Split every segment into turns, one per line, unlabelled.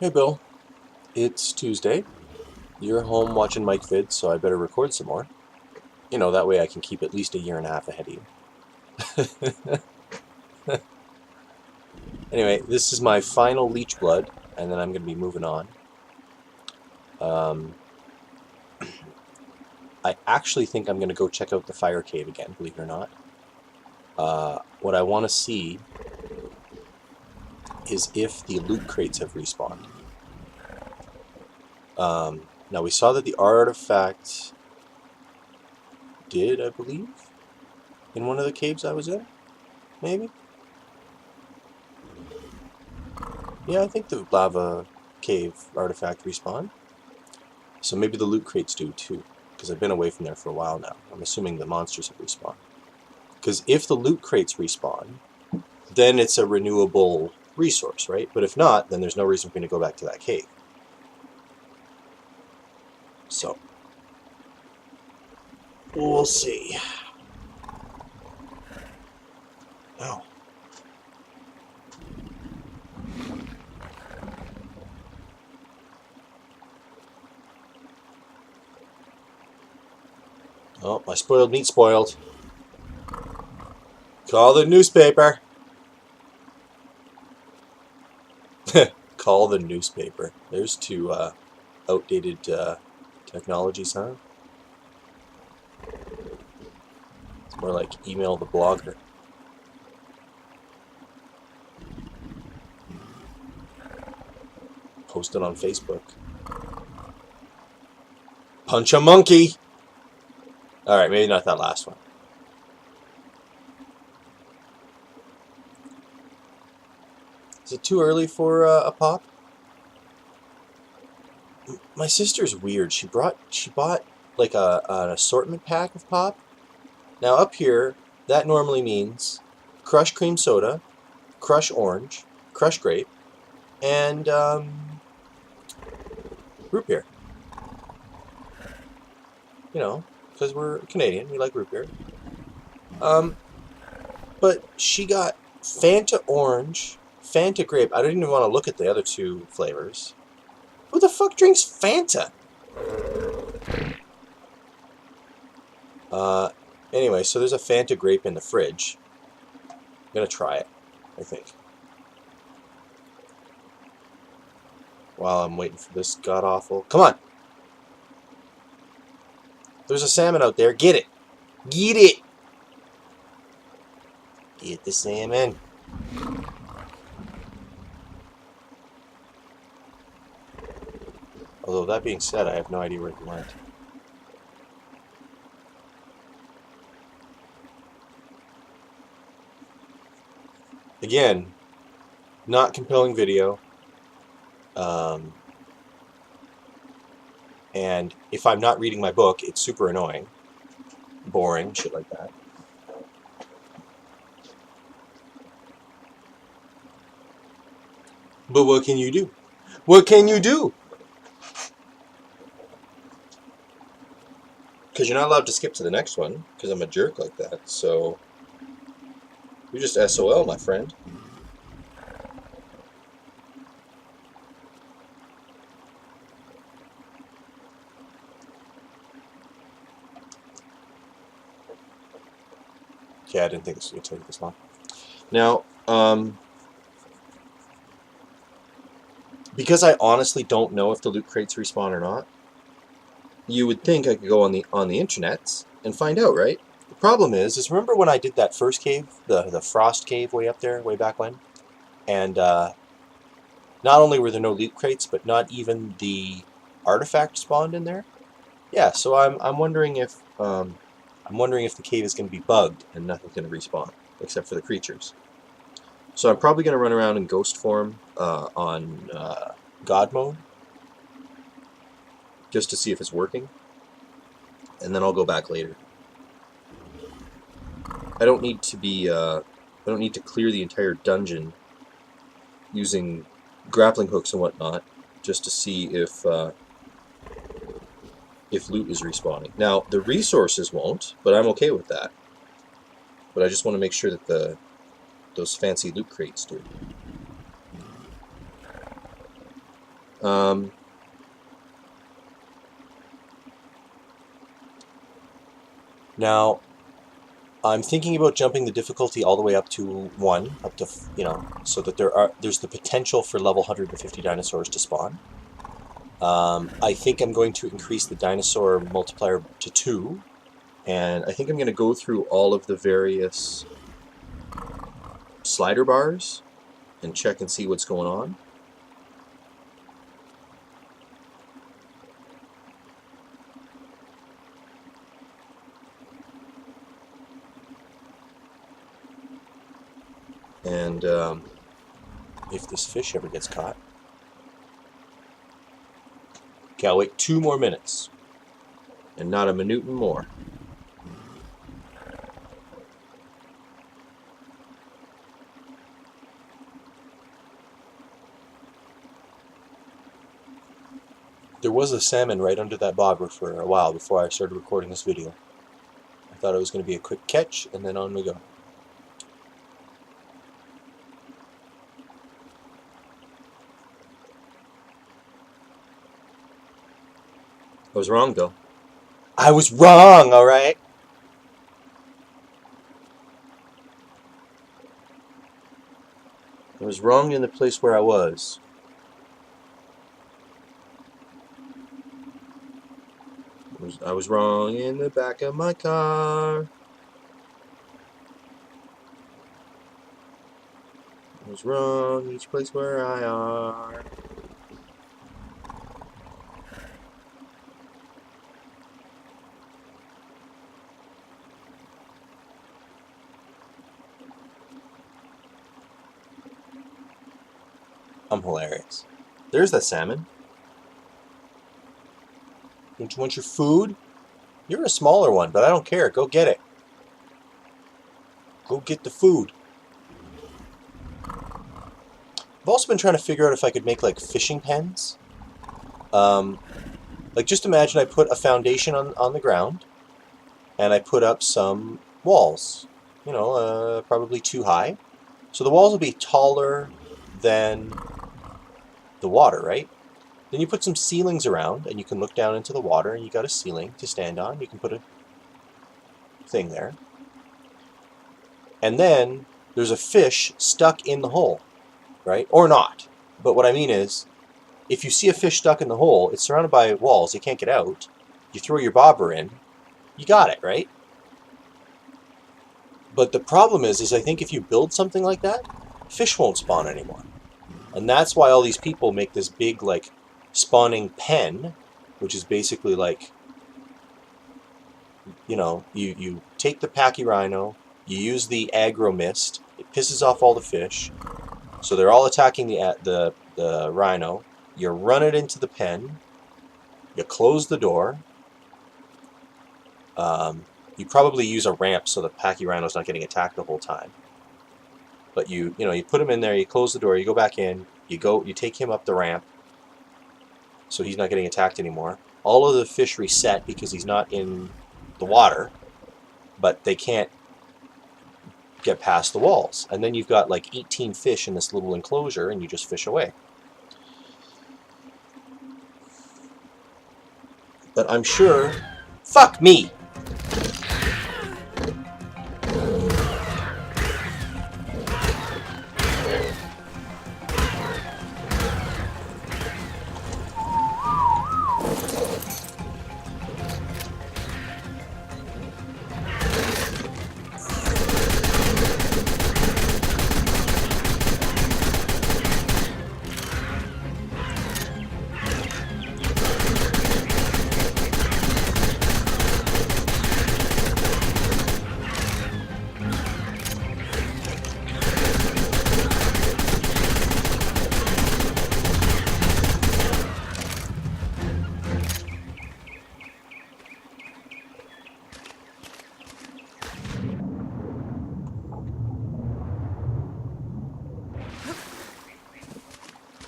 Hey Bill, it's Tuesday. You're home watching Mike Vids, so I better record some more. That way I can keep at least a year and a half ahead of you. Anyway, this is my final leech blood, and then I'm going to be moving on. Um, I actually think I'm going to go check out the fire cave again, believe it or not. What I want to see is if the loot crates have respawned. Now we saw that the artifact did, I believe, in one of the caves I was in, maybe? Yeah, I think the lava cave artifact respawned. So maybe the loot crates do too, because I've been away from there for a while now. I'm assuming the monsters have respawned. Because if the loot crates respawn, then it's a renewable resource, right? But if not, then there's no reason for me to go back to that cave. So, we'll see. Oh. Oh, my spoiled meat spoiled. Call the newspaper. Call the newspaper. There's two outdated technologies, huh? It's more like email the blogger. Post it on Facebook. Punch a monkey! Alright, maybe not that last one. Is it too early for a pop? My sister's weird. She bought like an assortment pack of pop. Now up here, that normally means crushed cream soda, crushed orange, crushed grape, and root beer. Because we're Canadian, we like root beer. But she got Fanta orange, Fanta grape. I don't even want to look at the other two flavors. Who the fuck drinks Fanta? Anyway, so there's a Fanta grape in the fridge. I'm gonna try it, I think. While I'm waiting for this god-awful... Come on! There's a salmon out there. Get it! Get it! Get the salmon. Although, that being said, I have no idea where he went. Again, not compelling video. And if I'm not reading my book, it's super annoying. Boring, shit like that. But what can you do? What can you do? Because you're not allowed to skip to the next one, because I'm a jerk like that, so... You're just SOL, my friend. Yeah, I didn't think this was going to take this long. Now, because I honestly don't know if the loot crates respawn or not, you would think I could go on the internets and find out, right? The problem is remember when I did that first cave, the frost cave way up there, way back when? And not only were there no loot crates, but not even the artifact spawned in there? Yeah, so I'm wondering if the cave is going to be bugged and nothing's going to respawn, except for the creatures. So I'm probably going to run around in ghost form on God mode, just to see if it's working, and then I'll go back later. I don't need to clear the entire dungeon using grappling hooks and whatnot, just to see if loot is respawning. Now, the resources won't, but I'm okay with that. But I just want to make sure that those fancy loot crates do. Now, I'm thinking about jumping the difficulty all the way up to 1, up to, so that there's the potential for level 150 dinosaurs to spawn. I think I'm going to increase the dinosaur multiplier to 2, and I think I'm going to go through all of the various slider bars and check and see what's going on. And if this fish ever gets caught. Okay, I'll wait 2 more minutes. And not a minute more. There was a salmon right under that bobber for a while before I started recording this video. I thought it was going to be a quick catch, and then on we go. I was wrong, though. I was wrong, alright? I was wrong in the place where I was. I was wrong in the back of my car. I was wrong each place where I are. I'm hilarious. There's that salmon. Don't you want your food? You're a smaller one, but I don't care. Go get it. Go get the food. I've also been trying to figure out if I could make like fishing pens. Like just imagine I put a foundation on the ground and I put up some walls. Probably too high. So the walls will be taller than the water, right? Then you put some ceilings around, and you can look down into the water, and you got a ceiling to stand on. You can put a thing there. And then there's a fish stuck in the hole, right? Or not. But what I mean is, if you see a fish stuck in the hole, it's surrounded by walls, it can't get out. You throw your bobber in, you got it, right? But the problem is I think if you build something like that, fish won't spawn anymore. And that's why all these people make this big, like, spawning pen, which is basically like, you take the Pachyrhino, you use the aggro mist, it pisses off all the fish, so they're all attacking the rhino. You run it into the pen, you close the door, you probably use a ramp so the Pachyrhino's not getting attacked the whole time. But you put him in there, you close the door, you go back in, you take him up the ramp, so he's not getting attacked anymore. All of the fish reset because he's not in the water, but they can't get past the walls. And then you've got like 18 fish in this little enclosure, and you just fish away. But I'm sure... Fuck me!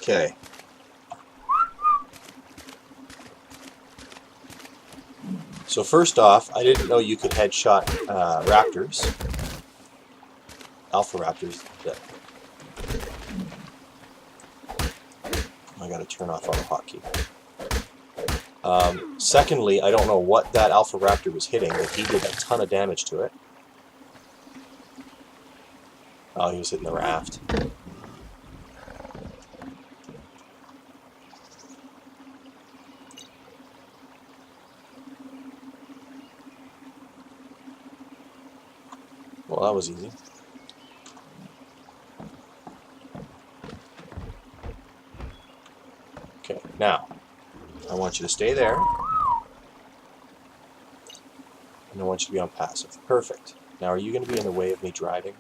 Okay. So first off, I didn't know you could headshot raptors. Alpha raptors. I got to turn off auto hotkey. Secondly, I don't know what that Alpha Raptor was hitting, but he did a ton of damage to it. Oh, he was hitting the raft. Well, that was easy. Okay, now, I want you to stay there. And I want you to be on passive. Perfect. Now, are you going to be in the way of me driving?